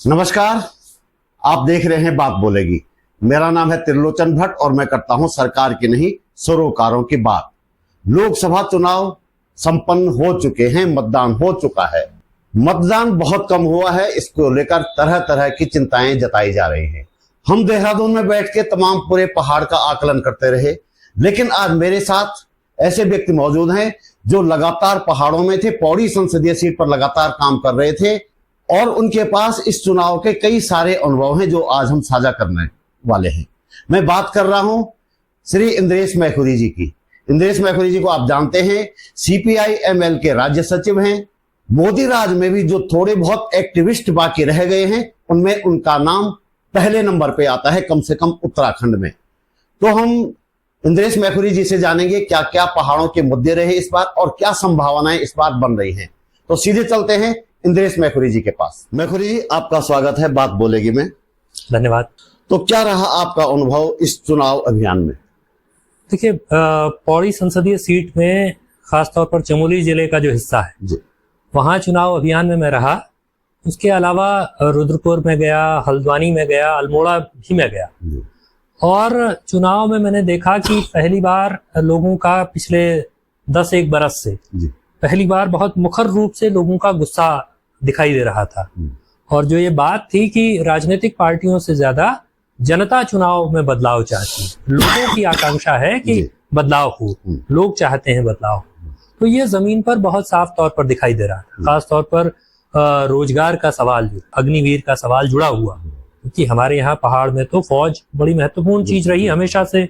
नमस्कार, आप देख रहे हैं बात बोलेगी। मेरा नाम है त्रिलोचन भट्ट और मैं करता हूं सरकार की नहीं सरोकारों की बात। लोकसभा चुनाव संपन्न हो चुके हैं, मतदान हो चुका है। मतदान बहुत कम हुआ है, इसको लेकर तरह तरह की चिंताएं जताई जा रही हैं। हम देहरादून में बैठ के तमाम पूरे पहाड़ का आकलन करते रहे, लेकिन आज मेरे साथ ऐसे व्यक्ति मौजूद हैं जो लगातार पहाड़ों में थे, पौड़ी संसदीय सीट पर लगातार काम कर रहे थे और उनके पास इस चुनाव के कई सारे अनुभव हैं जो आज हम साझा करने वाले हैं। मैं बात कर रहा हूं श्री इंद्रेश मैखुरी जी की। इंद्रेश मैखुरी जी को आप जानते हैं, CPI-ML के राज्य सचिव हैं। मोदी राज में भी जो थोड़े बहुत एक्टिविस्ट बाकी रह गए हैं उनमें उनका नाम पहले नंबर पे आता है, कम से कम उत्तराखंड में। तो हम इंद्रेश मैखुरी जी से जानेंगे क्या क्या पहाड़ों के मुद्दे रहे इस बार और क्या संभावनाएं इस बार बन रही हैं। तो सीधे चलते हैं इंद्रेश मैखुरी जी के पास। मैखुरी जी, आपका स्वागत है बात बोलेगी में। धन्यवाद। तो क्या रहा आपका अनुभव इस चुनाव अभियान में? देखिए, पौड़ी संसदीय सीट में खासतौर पर चमोली जिले का जो हिस्सा है वहां चुनाव अभियान में मैं रहा। उसके अलावा रुद्रपुर में गया, हल्द्वानी में गया, अल्मोड़ा भी में गया। और चुनाव में मैंने देखा कि पहली बार लोगों का पिछले 10-1 बरस से पहली बार बहुत मुखर रूप से लोगों का गुस्सा दिखाई दे रहा था। और जो ये बात थी कि राजनीतिक पार्टियों से ज्यादा जनता चुनाव में बदलाव चाहती है, लोगों की आकांक्षा है कि बदलाव हो, लोग चाहते हैं बदलाव। तो ये जमीन पर बहुत साफ तौर पर दिखाई दे रहा था। खास तौर पर रोजगार का सवाल, जो अग्निवीर का सवाल जुड़ा हुआ, क्योंकि हमारे यहाँ पहाड़ में तो फौज बड़ी महत्वपूर्ण चीज रही हमेशा से।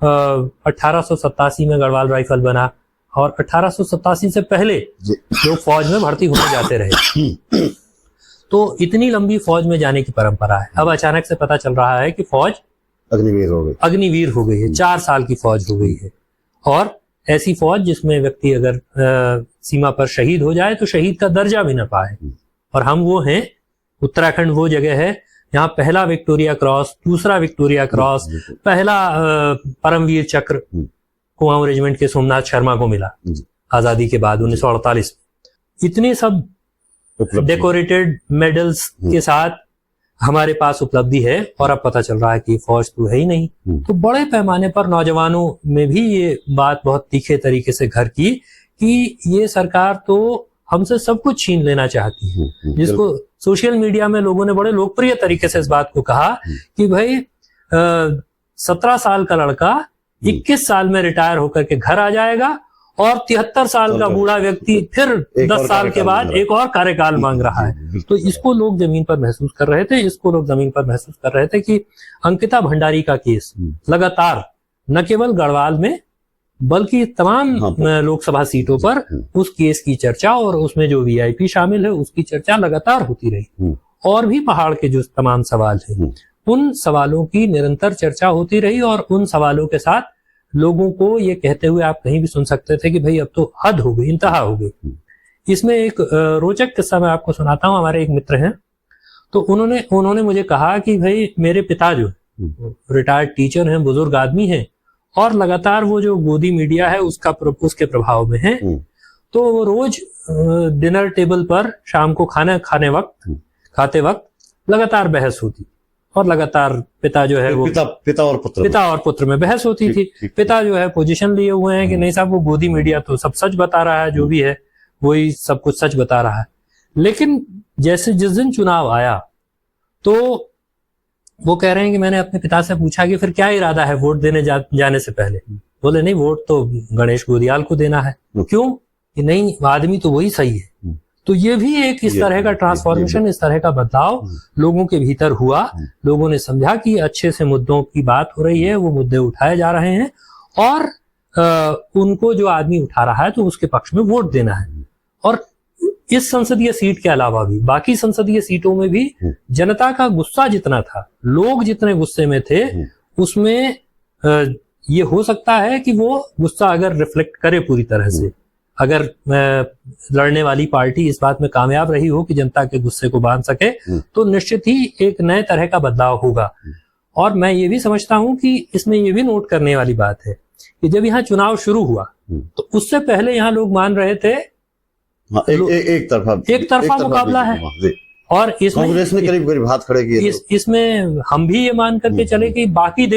1887 में गढ़वाल राइफल बना और 1887 से पहले लोग फौज में भर्ती होने जाते रहे। तो इतनी लंबी फौज में जाने की परंपरा है। अब अचानक से पता चल रहा है कि फौज अग्निवीर हो गई है। 4 साल की फौज हो गई है। और ऐसी फौज जिसमें व्यक्ति अगर सीमा पर शहीद हो जाए तो शहीद का दर्जा भी न पाए। और हम वो हैं, उत्तराखंड वो जगह है यहाँ पहला विक्टोरिया क्रॉस, दूसरा विक्टोरिया क्रॉस, पहला परमवीर चक्र कुमाऊं रेजिमेंट के सोमनाथ शर्मा को मिला आजादी के बाद 1948 में। इतने सब डेकोरेटेड मेडल्स के साथ हमारे पास उपलब्धि है और अब पता चल रहा है कि फौज तो है ही नहीं। तो बड़े पैमाने पर नौजवानों में भी ये बात बहुत तीखे तरीके से घर की कि ये सरकार तो हमसे सब कुछ छीन लेना चाहती है। जिसको सोशल मीडिया में लोगों ने बड़े लोकप्रिय तरीके से इस बात को कहा कि भाई 17 साल का लड़का 21 साल में रिटायर होकर के घर आ जाएगा और 73 साल का बूढ़ा व्यक्ति फिर 10 साल के बाद एक और कार्यकाल मांग रहा है। तो इसको लोग जमीन पर महसूस कर रहे थे कि अंकिता भंडारी का केस लगातार न केवल गढ़वाल में बल्कि तमाम लोकसभा सीटों पर उस केस की चर्चा और उसमें जो VIP शामिल है उसकी चर्चा लगातार होती रही। और भी पहाड़ के जो तमाम सवाल हैं उन सवालों की निरंतर चर्चा होती रही और उन सवालों के साथ लोगों को ये कहते हुए आप कहीं भी सुन सकते थे कि भाई अब तो हद हो गई, इंतहा हो गई। इसमें एक रोचक किस्सा मैं आपको सुनाता हूँ। हमारे एक मित्र हैं, तो उन्होंने मुझे कहा कि भाई मेरे पिता जो रिटायर्ड टीचर हैं, बुजुर्ग आदमी हैं और लगातार वो जो गोदी मीडिया है उसके प्रभाव में है। तो वो रोज डिनर टेबल पर शाम को खाते वक्त लगातार बहस होती और लगातार पिता जो है वो पिता और पुत्र में बहस होती थी। पिता जो है पोजीशन लिए हुए हैं कि नहीं साहब वो गोदी मीडिया तो सब सच बता रहा है, जो भी है वही सब कुछ सच बता रहा है। लेकिन जैसे जिस दिन चुनाव आया तो वो कह रहे हैं कि मैंने अपने पिता से पूछा कि फिर क्या इरादा है वोट देने जाने से पहले। बोले नहीं, वोट तो गणेश गोदियाल को देना है। क्यों? कि नहीं, आदमी तो वही सही है। तो ये भी एक इस तरह का ट्रांसफॉर्मेशन, इस तरह का बदलाव लोगों के भीतर हुआ। लोगों ने समझा कि अच्छे से मुद्दों की बात हो रही है, वो मुद्दे उठाए जा रहे हैं और उनको जो आदमी उठा रहा है तो उसके पक्ष में वोट देना है। और इस संसदीय सीट के अलावा भी बाकी संसदीय सीटों में भी जनता का गुस्सा जितना था, लोग जितने गुस्से में थे, उसमें ये हो सकता है कि वो गुस्सा अगर रिफ्लेक्ट करे पूरी तरह से, अगर लड़ने वाली पार्टी इस बात में कामयाब रही हो कि जनता के गुस्से को बांध सके, तो निश्चित ही एक नए तरह का बदलाव होगा। और मैं ये भी समझता हूं कि इसमें ये भी नोट करने वाली बात है कि जब यहाँ चुनाव शुरू हुआ तो उससे पहले यहाँ लोग मान रहे थे एक तरफा मुकाबला है और इसमें कांग्रेस ने करीब करीब हाथ खड़े किए। इसमें हम भी ये मान करके चले कि बाकी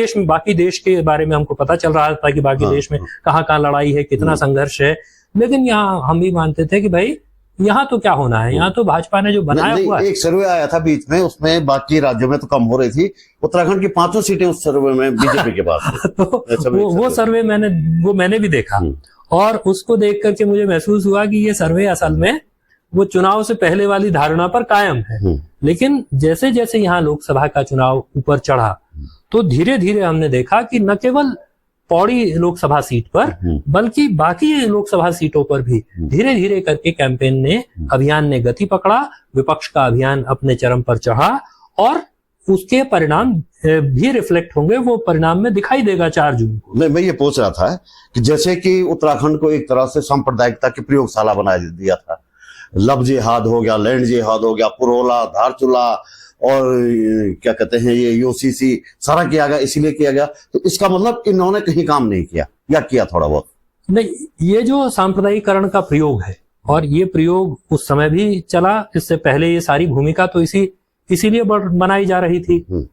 देश के बारे में हमको पता चल रहा था कि बाकी देश में कहाँ कहाँ लड़ाई है, कितना संघर्ष है, लेकिन यहाँ हम भी मानते थे कि भाई यहाँ तो क्या होना है, यहाँ तो भाजपा ने जो बनाया हुआ है। एक सर्वे आया था बीच में, उसमें बाकी राज्यों में तो कम हो रही थी, उत्तराखंड की 5 सीटें उस सर्वे में बीजेपी के पास थी। तो वो सर्वे मैंने भी देखा, और उसको देख करके मुझे महसूस हुआ कि ये सर्वे असल में वो चुनाव से पहले वाली धारणा पर कायम है। लेकिन जैसे जैसे यहाँ लोकसभा का चुनाव ऊपर चढ़ा तो धीरे धीरे हमने देखा कि न केवल पौड़ी लोकसभा सीट पर बल्कि बाकी लोकसभा सीटों पर भी धीरे धीरे करके कैंपेन ने, अभियान ने गति पकड़ा, विपक्ष का अभियान अपने चरम पर चढ़ा, और उसके परिणाम भी रिफ्लेक्ट होंगे, वो परिणाम में दिखाई देगा 4 जून को। मैं ये पूछ रहा था कि जैसे कि उत्तराखंड को एक तरह से सांप्रदायिकता की प्रयोगशाला बना दिया था, लव जिहाद हो गया, लैंड जिहाद हो गया, पुरोला, धारचूला और क्या कहते हैं ये यूसीसी सारा किया गया, इसीलिए किया गया। तो इसका मतलब इन्होंने कहीं काम नहीं किया या किया थोड़ा बहुत? नहीं, ये जो सांप्रदायिकरण का प्रयोग है, और ये प्रयोग उस समय भी चला, इससे पहले ये सारी भूमिका तो इसीलिए बनाई जा रही थी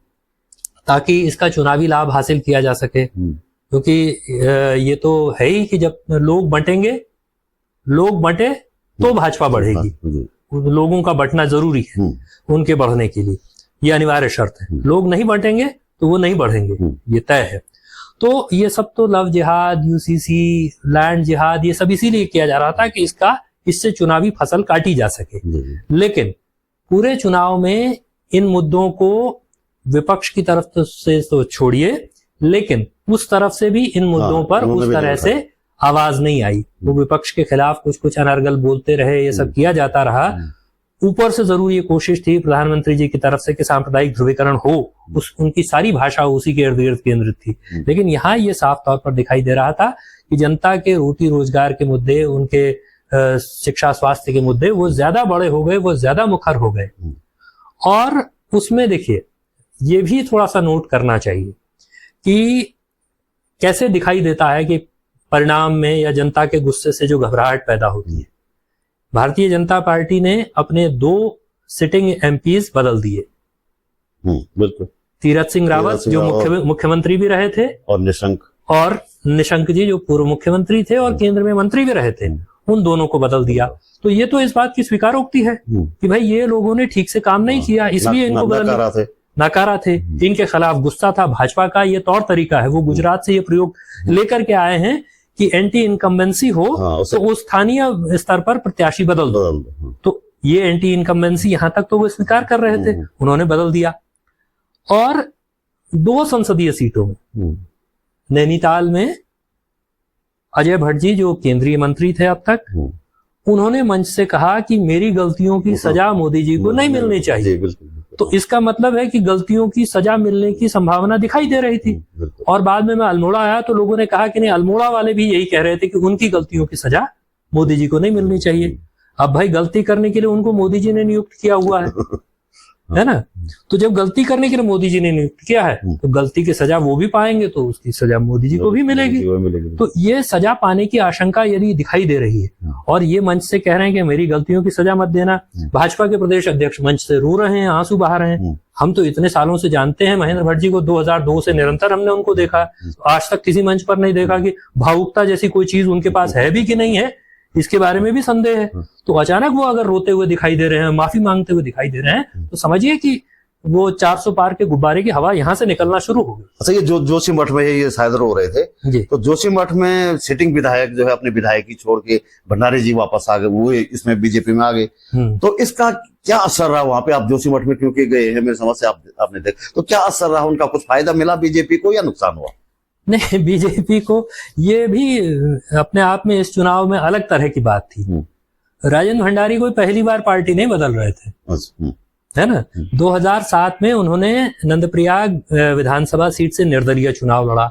ताकि इसका चुनावी लाभ हासिल किया जा सके। क्योंकि ये तो है ही कि जब लोग बंटे तो भाजपा बढ़ेगी, लोगों का बंटना जरूरी है उनके बढ़ने के लिए, ये अनिवार्य शर्त है। लोग नहीं बंटेंगे तो वो नहीं बढ़ेंगे, ये तय है। तो ये सब तो लव जिहाद, यूसीसी, लैंड जिहाद, ये सब इसीलिए किया जा रहा था कि इससे चुनावी फसल काटी जा सके। लेकिन पूरे चुनाव में इन मुद्दों को विपक्ष की तरफ से तो छोड़िए, लेकिन उस तरफ से भी इन मुद्दों पर उस तरह से आवाज नहीं आई। वो विपक्ष के खिलाफ कुछ अनर्गल बोलते रहे, ये सब किया जाता रहा। ऊपर से जरूर ये कोशिश थी प्रधानमंत्री जी की तरफ से कि सांप्रदायिक ध्रुवीकरण हो, उनकी सारी भाषा उसी के इर्द गिर्द केंद्रित थी। लेकिन यहाँ ये साफ तौर पर दिखाई दे रहा था कि जनता के रोटी रोजगार के मुद्दे, उनके शिक्षा स्वास्थ्य के मुद्दे वो ज्यादा बड़े हो गए, वो ज्यादा मुखर हो गए। और उसमें देखिए ये भी थोड़ा सा नोट करना चाहिए कि कैसे दिखाई देता है कि परिणाम में या जनता के गुस्से से जो घबराहट पैदा होती है। भारतीय जनता पार्टी ने अपने 2 सिटिंग एमपीज बदल दिए। बिल्कुल। तीरथ सिंह रावत जो मुख्यमंत्री भी रहे थे, और निशंक जी जो पूर्व मुख्यमंत्री थे और केंद्र में मंत्री भी रहे थे, उन दोनों को बदल दिया। तो ये तो इस बात की स्वीकारोक्ति है कि भाई ये लोगों ने ठीक से काम नहीं किया, इसलिए इनको नकारा थे, इनके खिलाफ गुस्सा था। भाजपा का ये तौर तरीका है, वो गुजरात से ये प्रयोग लेकर के आए हैं कि एंटी इनकम्बेंसी हो तो वो स्थानीय स्तर पर प्रत्याशी बदल दो। तो ये एंटी इनकम्बेंसी यहां तक तो वो स्वीकार कर रहे थे, उन्होंने बदल दिया। और 2 संसदीय सीटों में नैनीताल में अजय भट्ट जी जो केंद्रीय मंत्री थे अब तक, उन्होंने मंच से कहा कि मेरी गलतियों की सजा मोदी जी को नहीं मिलनी चाहिए। तो इसका मतलब है कि गलतियों की सजा मिलने की संभावना दिखाई दे रही थी। और बाद में मैं अल्मोड़ा आया तो लोगों ने कहा कि नहीं, अल्मोड़ा वाले भी यही कह रहे थे कि उनकी गलतियों की सजा मोदी जी को नहीं मिलनी चाहिए। अब भाई गलती करने के लिए उनको मोदी जी ने नियुक्त किया हुआ है ना? तो जब गलती करने के लिए मोदी जी ने नियुक्त किया है तो गलती की सजा वो भी पाएंगे, तो उसकी सजा मोदी जी को भी मिलेगी। तो ये सजा पाने की आशंका यदि दिखाई दे रही है और ये मंच से कह रहे हैं कि मेरी गलतियों की सजा मत देना, भाजपा के प्रदेश अध्यक्ष मंच से रो रहे हैं, आंसू बहा रहे हैं। हम तो इतने सालों से जानते हैं महेंद्र भट्ट जी को, 2002 से निरंतर हमने उनको देखा, आज तक किसी मंच पर नहीं देखा कि भावुकता जैसी कोई चीज उनके पास है भी कि नहीं है, इसके बारे में भी संदेह है। तो अचानक वो अगर रोते हुए दिखाई दे रहे हैं, माफी मांगते हुए दिखाई दे रहे हैं, तो समझिए कि वो 400 पार के गुब्बारे की हवा यहाँ से निकलना शुरू हो गई। अच्छा, ये जोशीमठ में ये शायद रो रहे थे जी। तो जोशीमठ में सिटिंग विधायक जो है अपने विधायकी छोड़ के भंडारी जी वापस आ गए, वो इसमें बीजेपी में आ गए। तो इसका क्या असर रहा वहां पे? आप जोशीमठ में क्योंकि गए हैं, मेरे समझ से आपने देखा, तो क्या असर रहा? उनका कुछ फायदा मिला बीजेपी को या नुकसान हुआ? नहीं, बीजेपी को ये भी अपने आप में इस चुनाव में अलग तरह की बात थी। राजेंद्र भंडारी कोई पहली बार पार्टी नहीं बदल रहे थे, है ना? 2007 में उन्होंने नंदप्रयाग विधानसभा सीट से निर्दलीय चुनाव लड़ा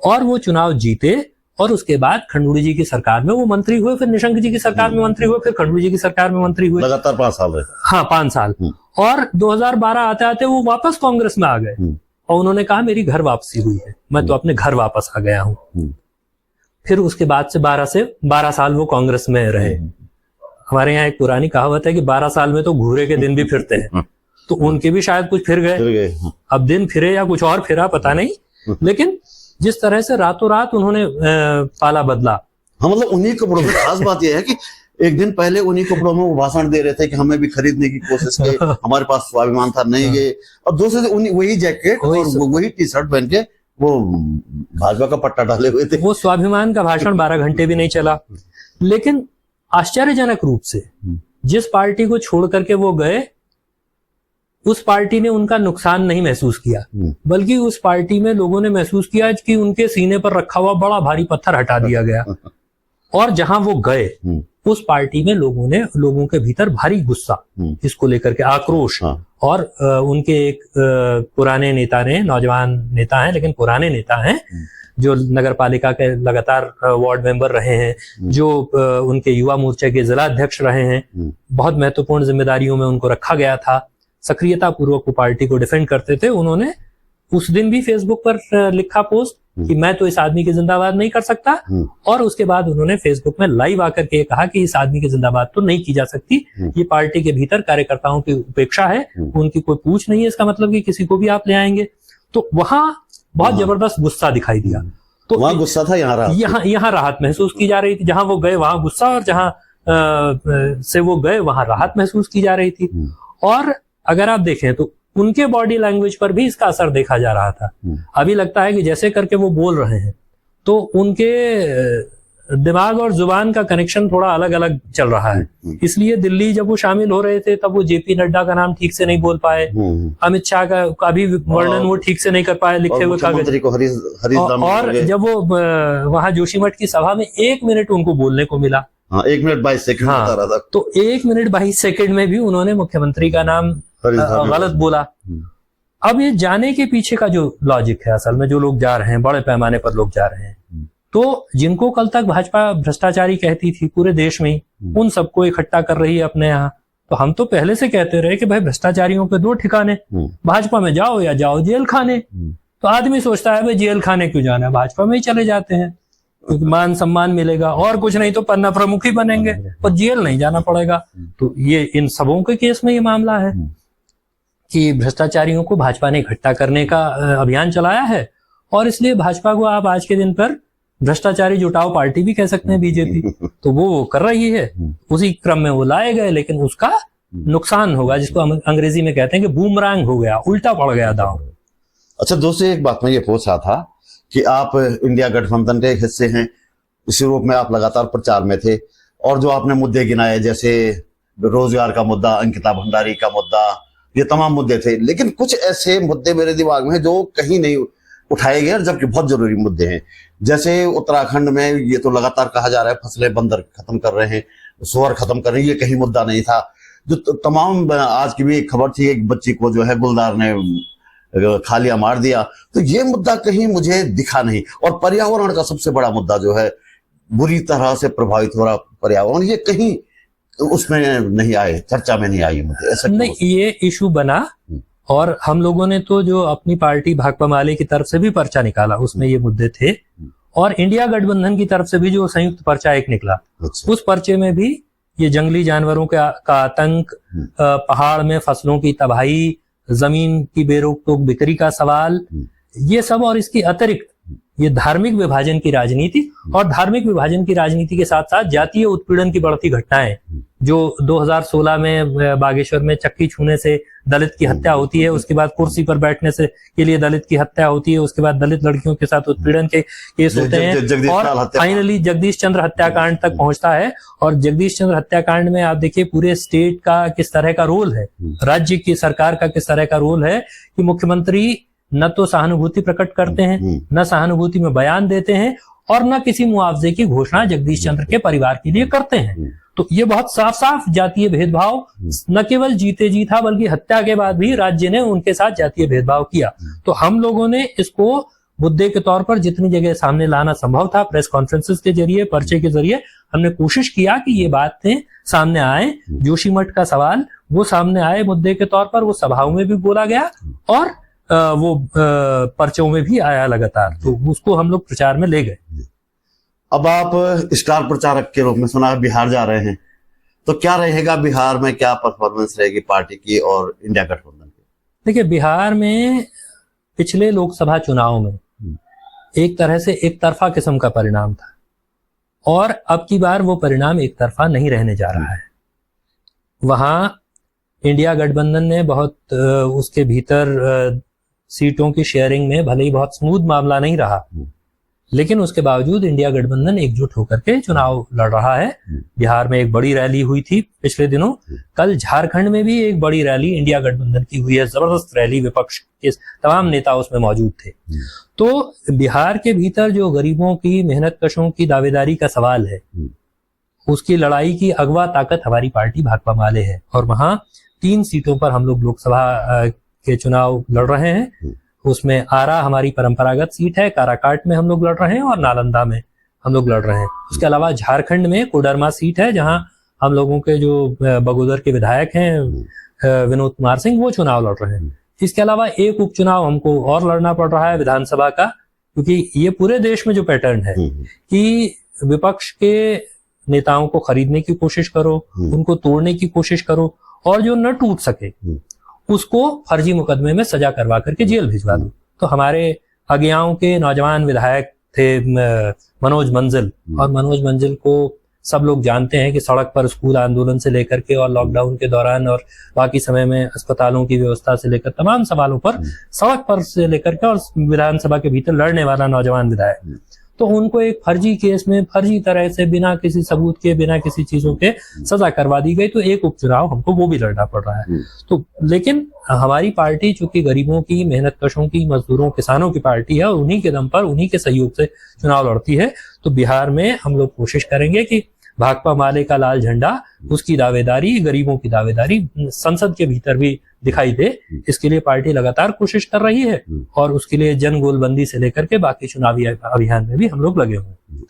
और वो चुनाव जीते, और उसके बाद खंडूड़ी जी की सरकार में वो मंत्री हुए, फिर निशंक जी की सरकार में मंत्री हुए, फिर खंडूड़ी जी की सरकार में मंत्री हुए, लगातार 5 साल रहे। हाँ, 5 साल। और 2012 आते आते वो वापस कांग्रेस में आ गए और उन्होंने कहा मेरी घर वापसी हुई है, मैं तो अपने घर वापस आ गया हूं। फिर उसके बाद से 12 साल वो कांग्रेस में रहे। हमारे यहाँ एक पुरानी कहावत है कि 12 साल में तो घूरे के दिन भी फिरते हैं, तो उनके भी शायद कुछ फिर गए। अब दिन फिरे या कुछ और फिरा पता नहीं, लेकिन जिस तरह से रातों रात उन्होंने पाला बदला। हाँ, मतलब उन्हीं कपड़ों में खास बात यह है कि एक दिन पहले उन्हीं कपड़ों में वो भाषण दे रहे थे कि हमें भी खरीदने की कोशिश की, हमारे पास स्वाभिमान था नहीं गए, और दूसरे दिन वही जैकेट और वही टी शर्ट पहन के वो भाजपा का पट्टा डाले हुए थे। वो स्वाभिमान का भाषण 12 घंटे भी नहीं चला। लेकिन आश्चर्यजनक रूप से जिस पार्टी को छोड़ करके वो गए, उस पार्टी ने उनका नुकसान नहीं महसूस किया, बल्कि उस पार्टी में लोगों ने महसूस किया कि उनके सीने पर रखा हुआ बड़ा भारी पत्थर हटा दिया गया। और जहां वो गए उस पार्टी में लोगों के भीतर भारी गुस्सा, इसको लेकर के आक्रोश। और उनके एक पुराने नेता ने, नौजवान नेता हैं लेकिन पुराने नेता हैं, जो नगर पालिका के लगातार वार्ड मेंबर रहे हैं, जो उनके युवा मोर्चा के जिला अध्यक्ष रहे हैं, बहुत महत्वपूर्ण जिम्मेदारियों में उनको रखा गया था, सक्रियता पूर्वक वो पार्टी को डिफेंड करते थे। उन्होंने उस दिन भी फेसबुक पर लिखा पोस्ट कि मैं तो इस आदमी की जिंदाबाद नहीं कर सकता, और उसके बाद उन्होंने फेसबुक में लाइव आकर के कहा कि इस आदमी की जिंदाबाद तो नहीं की जा सकती, ये पार्टी के भीतर कार्यकर्ताओं की उपेक्षा है, उनकी कोई पूछ नहीं है, इसका मतलब कि किसी को भी आप ले आएंगे। तो वहां बहुत जबरदस्त गुस्सा दिखाई दिया। तो वहां गुस्सा था, यहाँ राहत महसूस की जा रही थी। जहां वो गए वहां गुस्सा, और जहां से वो गए वहां राहत महसूस की जा रही थी। और अगर आप देखें तो उनके बॉडी लैंग्वेज पर भी इसका असर देखा जा रहा था। अभी लगता है कि जैसे करके वो बोल रहे हैं तो उनके दिमाग और जुबान का कनेक्शन थोड़ा अलग अलग चल रहा है। इसलिए दिल्ली जब वो शामिल हो रहे थे तब वो जेपी नड्डा का नाम ठीक से नहीं बोल पाए, अमित शाह का भी वर्णन वो ठीक से नहीं कर पाए लिखे हुए कागज। और जब वो वहां जोशीमठ की सभा में 1 मिनट उनको बोलने को मिला, 1 मिनट 22 सेकंड बता रहा था, तो 1 मिनट 22 सेकंड में भी उन्होंने मुख्यमंत्री का नाम गलत बोला। अब ये जाने के पीछे का जो लॉजिक है, असल में जो लोग जा रहे हैं, बड़े पैमाने पर लोग जा रहे हैं, तो जिनको कल तक भाजपा भ्रष्टाचारी कहती थी पूरे देश में, उन सबको इकट्ठा कर रही है अपने यहाँ। तो हम तो पहले से कहते रहे कि भाई भ्रष्टाचारियों के 2 ठिकाने, भाजपा में जाओ या जाओ जेल खाने। तो आदमी सोचता है भाई जेल खाने क्यों जाना है, भाजपा में ही चले जाते हैं, क्योंकि मान सम्मान मिलेगा, और कुछ नहीं तो पन्ना प्रमुख ही बनेंगे और जेल नहीं जाना पड़ेगा। तो ये इन सबों के केस में ये मामला है कि भ्रष्टाचारियों को भाजपा ने इकट्ठा करने का अभियान चलाया है, और इसलिए भाजपा को आप आज के दिन पर भ्रष्टाचारी जुटाओ पार्टी भी कह सकते हैं, बीजेपी तो वो कर रही है। उसी क्रम में वो लाए गए, लेकिन उसका नुकसान होगा, जिसको अंग्रेजी में कहते हैं कि बूमरांग हो गया, उल्टा पड़ गया दांव। अच्छा दोस्तों, एक बात मैं ये पूछ रहा था कि आप इंडिया गठबंधन के हिस्से हैं, इसी रूप में आप लगातार प्रचार में थे, और जो आपने मुद्दे गिनाए जैसे रोजगार का मुद्दा, अंकिता भंडारी का मुद्दा, ये तमाम मुद्दे थे, लेकिन कुछ ऐसे मुद्दे मेरे दिमाग में जो कहीं नहीं उठाए गए, जबकि बहुत जरूरी मुद्दे हैं। जैसे उत्तराखंड में ये तो लगातार कहा जा रहा है फसलें बंदर खत्म कर रहे हैं, सुअर खत्म कर रहे हैं, ये कहीं मुद्दा नहीं था। जो तमाम, आज की भी एक खबर थी, एक बच्ची को जो है गुलदार ने खा लिया, मार दिया, तो ये मुद्दा कहीं मुझे दिखा नहीं। और पर्यावरण का सबसे बड़ा मुद्दा जो है, बुरी तरह से प्रभावित हो रहा पर्यावरण, ये कहीं उसमें नहीं आए, चर्चा में नहीं आई मुद्दे, ऐसा नहीं। ये इशू बना, और हम लोगों ने तो जो अपनी पार्टी भाकपा माले की तरफ से भी पर्चा निकाला, उसमें ये मुद्दे थे, और इंडिया गठबंधन की तरफ से भी जो संयुक्त पर्चा एक निकला, उस पर्चे में भी ये जंगली जानवरों का आतंक, पहाड़ में फसलों की तबाही, जमीन की बेरोक-टोक बिक्री का सवाल, ये सब, और इसकी अतिरिक्त ये धार्मिक विभाजन की राजनीति, और धार्मिक विभाजन की राजनीति के साथ साथ जातीय उत्पीड़न की बढ़ती घटनाएं, जो 2016 में बागेश्वर में चक्की छूने से दलित की हत्या होती है, उसके बाद कुर्सी पर बैठने से के लिए दलित की हत्या होती है, उसके बाद दलित लड़कियों के साथ उत्पीड़न के केस होते हैं, और फाइनली जगदीश चंद्र हत्याकांड तक पहुंचता है। और जगदीश चंद्र हत्याकांड में आप देखिए पूरे स्टेट का किस तरह का रोल है, राज्य की सरकार का किस तरह का रोल है, कि मुख्यमंत्री न तो सहानुभूति प्रकट करते हैं, न सहानुभूति में बयान देते हैं, और न किसी मुआवजे की घोषणा जगदीश चंद्र के परिवार के लिए करते हैं। तो ये बहुत साफ साफ जातीय भेदभाव, न केवल जीते जी था, बल्कि हत्या के बाद भी राज्य ने उनके साथ जातीय भेदभाव किया। तो हम लोगों ने इसको मुद्दे के तौर पर जितनी जगह सामने लाना संभव था, प्रेस कॉन्फ्रेंसेस के जरिए, पर्चे के जरिए, हमने कोशिश किया कि ये बातें सामने आए। जोशीमठ का सवाल वो सामने आए मुद्दे के तौर पर, वो सभाओं में भी बोला गया, और वो पर्चों में भी आया लगातार, तो उसको हम लोग प्रचार में ले गए। अब आप स्टार प्रचारक के रूप में, सुना बिहार जा रहे हैं, तो क्या रहेगा बिहार में, क्या परफॉर्मेंस रहेगी पार्टी की और इंडिया गठबंधन की? देखिए, बिहार में पिछले लोकसभा चुनाव में एक तरह से एक तरफा किस्म का परिणाम था, और अब की बार वो परिणाम एक तरफा नहीं रहने जा रहा है। वहां इंडिया गठबंधन ने बहुत उसके भीतर सीटों की शेयरिंग में भले ही बहुत स्मूथ मामला नहीं रहा, लेकिन उसके बावजूद इंडिया गठबंधन एकजुट होकर के चुनाव लड़ रहा है। बिहार में एक बड़ी रैली हुई थी पिछले दिनों, कल झारखंड में भी एक बड़ी रैली इंडिया गठबंधन की हुई है, जबरदस्त रैली, विपक्ष के तमाम नेता उसमें मौजूद थे। तो बिहार के भीतर जो गरीबों की, मेहनत कशों की दावेदारी का सवाल है, उसकी लड़ाई की अगवा ताकत हमारी पार्टी भाकपा माले है, और वहां 3 सीटों पर हम लोग लोकसभा के चुनाव लड़ रहे हैं। उसमें आरा हमारी परंपरागत सीट है, काराकाट में हम लोग लड़ रहे हैं, और नालंदा में हम लोग लड़ रहे हैं। उसके अलावा झारखंड में कोडरमा सीट है, जहां हम लोगों के जो बगोदर के विधायक हैं विनोद कुमार सिंह, वो चुनाव लड़ रहे हैं। इसके अलावा एक उपचुनाव हमको और लड़ना पड़ रहा है विधानसभा का, क्योंकि ये पूरे देश में जो पैटर्न है कि विपक्ष के नेताओं को खरीदने की कोशिश करो, उनको तोड़ने की कोशिश करो, और जो न टूट सके उसको फर्जी मुकदमे में सजा करवा करके जेल भिजवा दो। तो हमारे अगियाओं के नौजवान विधायक थे मनोज मंजिल, और मनोज मंजिल को सब लोग जानते हैं कि सड़क पर स्कूल आंदोलन से लेकर के और लॉकडाउन के दौरान और बाकी समय में अस्पतालों की व्यवस्था से लेकर तमाम सवालों पर सड़क पर से लेकर के और विधानसभा के भीतर लड़ने वाला नौजवान विधायक। तो उनको एक फर्जी केस में फर्जी तरह से बिना किसी सबूत के, बिना किसी चीजों के सजा करवा दी गई। तो एक उपचुनाव हमको वो भी लड़ना पड़ रहा है। तो लेकिन हमारी पार्टी चूंकि गरीबों की, मेहनत कशों की, मजदूरों, किसानों की पार्टी है, और उन्हीं के दम पर, उन्हीं के सहयोग से चुनाव लड़ती है, तो बिहार में हम लोग कोशिश करेंगे कि भाकपा माले का लाल झंडा, उसकी दावेदारी, गरीबों की दावेदारी संसद के भीतर भी दिखाई दे। इसके लिए पार्टी लगातार कोशिश कर रही है, और उसके लिए जन गोलबंदी से लेकर के बाकी चुनावी अभियान में भी हम लोग लगे हुए हैं।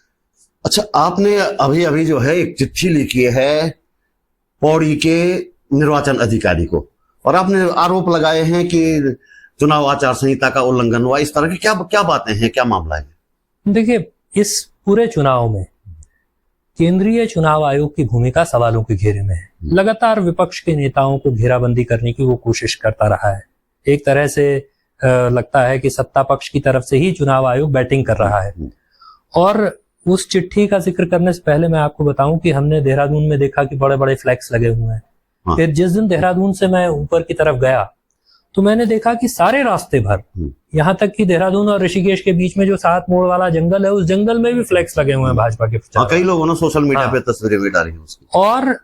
अच्छा, आपने अभी अभी जो है एक चिट्ठी लिखी है पौड़ी के निर्वाचन अधिकारी को, और आपने आरोप लगाए हैं कि चुनाव आचार संहिता का उल्लंघन हुआ। इस तरह की क्या क्या बातें हैं, क्या मामला है? देखिए, इस पूरे चुनाव में केंद्रीय चुनाव आयोग की भूमिका सवालों के घेरे में है। लगातार विपक्ष के नेताओं को घेराबंदी करने की वो कोशिश करता रहा है। एक तरह से लगता है कि सत्ता पक्ष की तरफ से ही चुनाव आयोग बैटिंग कर रहा है। और उस चिट्ठी का जिक्र करने से पहले मैं आपको बताऊं कि हमने देहरादून में देखा कि बड़े बड़े फ्लैक्स लगे हुए हैं। फिर जिस दिन देहरादून से मैं ऊपर की तरफ गया तो मैंने देखा कि सारे रास्ते भर, यहाँ तक कि देहरादून और ऋषिकेश के बीच में जो 7 मोड़ वाला जंगल है, उस जंगल में भी फ्लैक्स लगे हुए हैं भाजपा के प्रचार। कई लोगों ने सोशल मीडिया पे तस्वीरें भी डाली हैं उसकी। और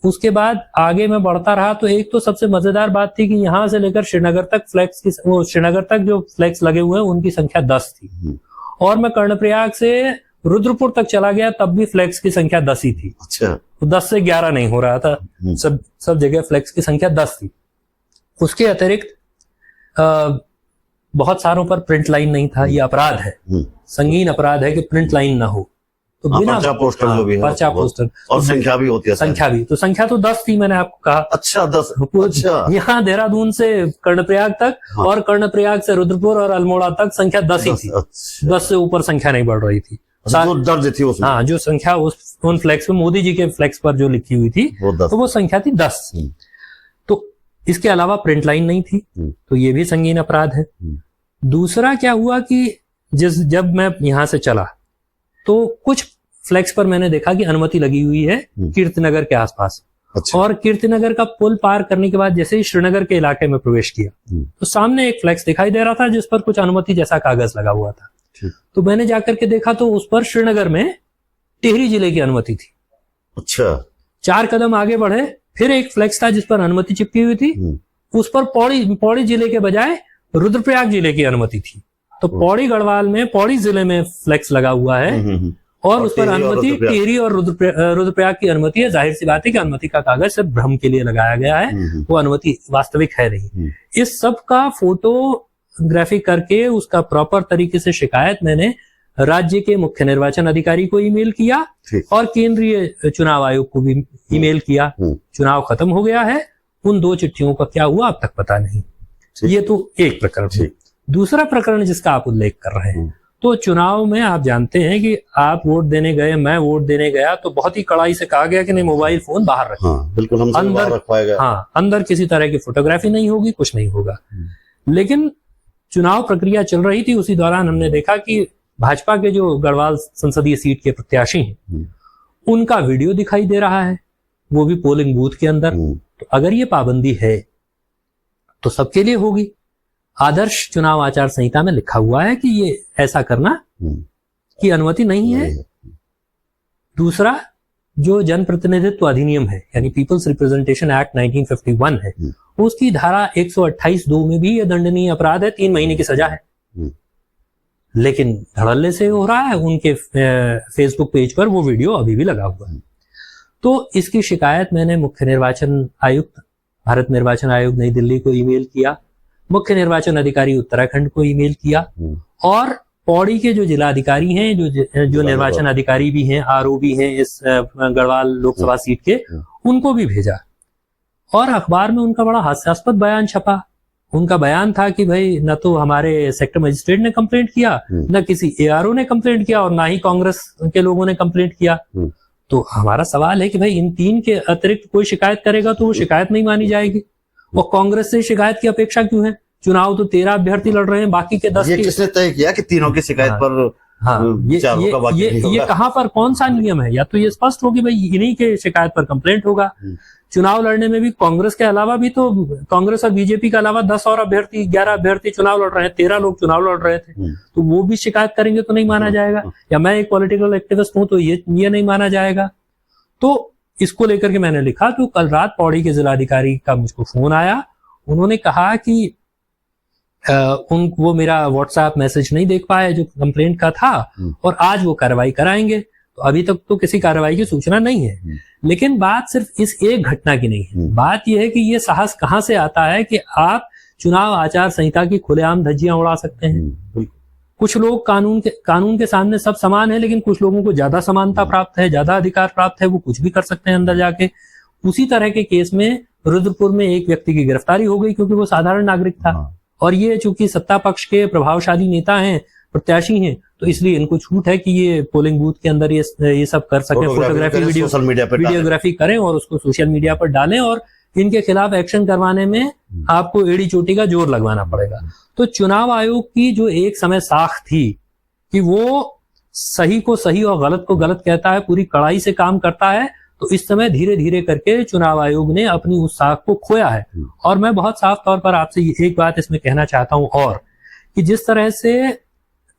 उसके बाद आगे मैं बढ़ता रहा तो एक तो सबसे मजेदार बात थी कि यहां से लेकर श्रीनगर तक फ्लैक्स की, वो श्रीनगर तक जो फ्लैक्स लगे हुए हैं उनकी संख्या 10 थी। और मैं कर्णप्रयाग से रुद्रपुर तक चला गया, तब भी फ्लैक्स की संख्या 10 ही थी। अच्छा, तो 10 से 11 नहीं हो रहा था, सब जगह फ्लैक्स की संख्या 10 थी। उसके अतिरिक्त बहुत सारों पर प्रिंट लाइन नहीं था। ये अपराध है, संगीन अपराध है कि प्रिंट लाइन ना हो। तो बिना पर्चा पोस्टर जो भी है, पर्चा पोस्टर, और संख्या भी होती है। संख्या भी, तो संख्या तो 10 थी, मैंने आपको कहा। अच्छा, 10। अच्छा, यहाँ देहरादून से कर्णप्रयाग तक और कर्णप्रयाग से रुद्रपुर और अल्मोड़ा तक संख्या 10 ही थी। 10 से ऊपर संख्या नहीं बढ़ रही थी। जो दर्ज थी उसमें, हाँ, जो संख्या उन फ्लैक्स में, मोदी जी के फ्लैक्स पर जो लिखी हुई थी, तो वो संख्या थी 10। तो इसके अलावा प्रिंट लाइन नहीं थी, तो ये भी संगीन अपराध है। दूसरा क्या हुआ कि जब मैं यहां से चला तो कुछ फ्लैक्स पर मैंने देखा कि अनुमति लगी हुई है कीर्तिनगर के आसपास। अच्छा। और कीर्तिनगर का पुल पार करने के बाद जैसे ही श्रीनगर के इलाके में प्रवेश किया तो सामने एक फ्लैक्स दिखाई दे रहा था जिस पर कुछ अनुमति जैसा कागज लगा हुआ था। तो मैंने जाकर के देखा तो उस पर श्रीनगर में टिहरी जिले की अनुमति थी। अच्छा। 4 कदम आगे बढ़े, फिर एक फ्लैक्स था जिस पर अनुमति चिपकी हुई थी, उस पर पौड़ी जिले के बजाय रुद्रप्रयाग जिले की अनुमति थी। तो पौड़ी गढ़वाल में, पौड़ी जिले में फ्लैक्स लगा हुआ है और उस पर अनुमति टिहरी और रुद्रप्रयाग की अनुमति है। जाहिर सी बात है कि अनुमति का कागज सिर्फ भ्रम के लिए लगाया गया है, वो अनुमति वास्तविक है नहीं। इस सब का फोटोग्राफी करके उसका प्रॉपर तरीके से शिकायत मैंने राज्य के मुख्य निर्वाचन अधिकारी को ईमेल किया और केंद्रीय चुनाव आयोग को भी ईमेल किया। चुनाव खत्म हो गया है, उन 2 चिट्ठियों का क्या हुआ अब तक पता नहीं। ये तो एक प्रकरण है। दूसरा प्रकरण जिसका आप उल्लेख कर रहे हैं तो चुनाव में आप जानते हैं कि आप वोट देने गए, मैं वोट देने गया, तो बहुत ही कड़ाई से कहा गया कि नहीं, मोबाइल फोन बाहर रखें। हाँ, बिल्कुल हमसे अंदर बाहर रखवाया गया। हाँ, अंदर किसी तरह की फोटोग्राफी नहीं होगी, कुछ नहीं होगा। लेकिन चुनाव प्रक्रिया चल रही थी, उसी दौरान हमने देखा कि भाजपा के जो गढ़वाल संसदीय सीट के प्रत्याशी हैं, उनका वीडियो दिखाई दे रहा है, वो भी पोलिंग बूथ के अंदर। तो अगर ये पाबंदी है तो सबके लिए होगी। आदर्श चुनाव आचार संहिता में लिखा हुआ है कि ये ऐसा करना की अनुमति नहीं है। दूसरा, जो जनप्रतिनिधित्व अधिनियम है, यानी पीपल्स रिप्रेजेंटेशन एक्ट 1951 है, उसकी धारा 128(2) में भी ये दंडनीय अपराध है, 3 महीने की सजा है। लेकिन धड़ल्ले से हो रहा है, उनके फेसबुक पेज पर वो वीडियो अभी भी लगा हुआ है। तो इसकी शिकायत मैंने मुख्य निर्वाचन आयुक्त, भारत निर्वाचन आयोग नई दिल्ली को ईमेल किया, मुख्य निर्वाचन अधिकारी उत्तराखंड को ईमेल किया, और पौड़ी के जो जिलाधिकारी हैं, जो निर्वाचन अधिकारी भी हैं, आरओ भी हैं इस गढ़वाल लोकसभा सीट के, उनको भी भेजा। और अखबार में उनका बड़ा हास्यास्पद बयान छपा। उनका बयान था कि भाई न तो हमारे सेक्टर मजिस्ट्रेट ने कंप्लेंट किया, न किसी एआरओ ने कंप्लेंट किया, और ना ही कांग्रेस के लोगों ने कंप्लेंट किया। तो हमारा सवाल है कि भाई इन 3 के अतिरिक्त कोई शिकायत करेगा तो वो शिकायत नहीं मानी जाएगी, और कांग्रेस से शिकायत की अपेक्षा क्यों है? चुनाव तो 13 अभियर्थी लड़ रहे हैं, बाकी के 10 ये किसने तय किया कि तीनों की शिकायत पर ये कहां पर कौन सा नियम है? या तो ये स्पष्ट हो कि भाई इन्हीं के शिकायत पर कंप्लेंट होगा। चुनाव लड़ने में भी कांग्रेस के अलावा भी तो, कांग्रेस और बीजेपी के अलावा 10 और अभ्यर्थी, 11 अभ्यर्थी चुनाव लड़ रहे हैं, 13 लोग चुनाव लड़ रहे थे, तो वो भी शिकायत करेंगे तो नहीं माना जाएगा। या मैं एक पॉलिटिकल एक्टिविस्ट हूं तो ये नहीं माना जाएगा। तो इसको लेकर के मैंने लिखा। तो कल रात पौड़ी के जिलाधिकारी का मुझको फोन आया, उन्होंने कहा कि वो मेरा व्हाट्सएप मैसेज नहीं देख पाए जो कंप्लेंट का था, और आज वो कार्रवाई कराएंगे। तो अभी तक तो किसी कार्रवाई की सूचना नहीं है। लेकिन बात सिर्फ इस एक घटना की नहीं है, बात यह है कि ये साहस कहां से आता है कि आप चुनाव आचार संहिता की खुलेआम धज्जियां उड़ा सकते हैं। कुछ लोग कानून के सामने सब समान है, लेकिन कुछ लोगों को ज्यादा समानता प्राप्त है, ज्यादा अधिकार प्राप्त है, वो कुछ भी कर सकते हैं अंदर जाके। उसी तरह के केस में रुद्रपुर में एक व्यक्ति की गिरफ्तारी हो गई क्योंकि वो साधारण नागरिक था, और ये चूंकि सत्ता पक्ष के प्रभावशाली नेता हैं, प्रत्याशी हैं, तो इसलिए इनको छूट है कि ये पोलिंग बूथ के अंदर ये सब कर सके, फोटोग्राफी, वीडियोग्राफी करें और उसको सोशल मीडिया पर डालें, और इनके खिलाफ एक्शन करवाने में आपको एड़ी चोटी का जोर लगवाना पड़ेगा। तो चुनाव आयोग की जो एक समय साख थी कि वो सही को सही और गलत को गलत कहता है, पूरी कड़ाई से काम करता है, तो इस समय धीरे धीरे करके चुनाव आयोग ने अपनी उस साख को खोया है। और मैं बहुत साफ तौर पर आपसे एक बात इसमें कहना चाहता हूं, और कि जिस तरह से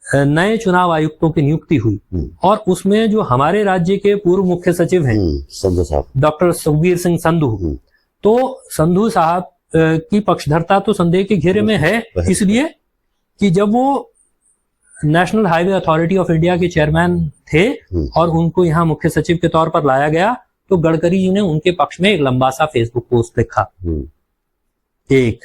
नए चुनाव आयुक्तों की नियुक्ति हुई, और उसमें जो हमारे राज्य के पूर्व मुख्य सचिव हैं संधू साहब, डॉक्टर सुखबीर सिंह संधू, तो संधू साहब की पक्षधरता तो संदेह के घेरे में है, इसलिए कि जब वो national highway authority of India के चेयरमैन थे और उनको यहाँ मुख्य सचिव के तौर पर लाया गया, तो गडकरी जी ने उनके पक्ष में एक लंबा सा फेसबुक पोस्ट लिखा। एक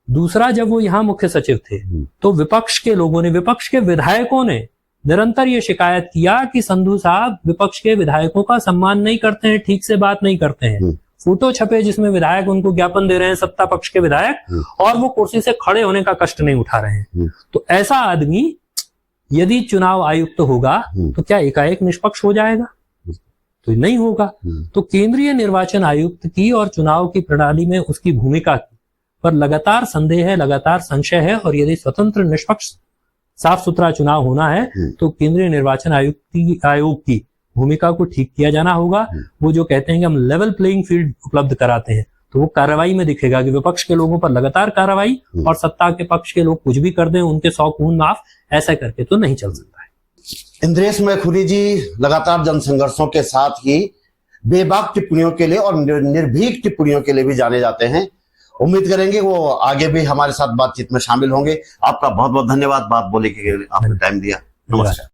दूसरा, जब वो यहाँ मुख्य सचिव थे तो विपक्ष के लोगों ने, विपक्ष के विधायकों ने निरंतर ये शिकायत किया कि संधू साहब विपक्ष के विधायकों का सम्मान नहीं करते हैं, ठीक से बात नहीं करते हैं। फोटो छपे जिसमें विधायक उनको ज्ञापन दे रहे हैं, सत्ता पक्ष के विधायक, और वो कुर्सी से खड़े होने का कष्ट नहीं उठा रहे हैं। तो ऐसा आदमी यदि चुनाव आयुक्त होगा तो क्या एकाएक निष्पक्ष हो जाएगा? तो नहीं होगा। तो केंद्रीय निर्वाचन आयुक्त की और चुनाव की प्रणाली में उसकी भूमिका पर लगातार संदेह है, लगातार संशय है, और यदि स्वतंत्र निष्पक्ष साफ सुथरा चुनाव होना है तो केंद्रीय निर्वाचन आयोग की भूमिका को ठीक किया जाना होगा। वो जो कहते हैं कि हम लेवल प्लेइंग फील्ड उपलब्ध कराते हैं, तो वो कार्रवाई में दिखेगा कि विपक्ष के लोगों पर लगातार कार्रवाई, और सत्ता के पक्ष के लोग कुछ भी कर दें, उनके 100 खून माफ, ऐसा करके तो नहीं चल सकता है। इंद्रेश मैखुरी जी लगातार जनसंघर्षों के साथ ही बेबाक टिप्पणियों के लिए और निर्भीक टिप्पणियों के लिए भी जाने जाते हैं। उम्मीद करेंगे वो आगे भी हमारे साथ बातचीत में शामिल होंगे। आपका बहुत बहुत धन्यवाद बात बोलने के लिए, आपने टाइम दिया। नमस्कार।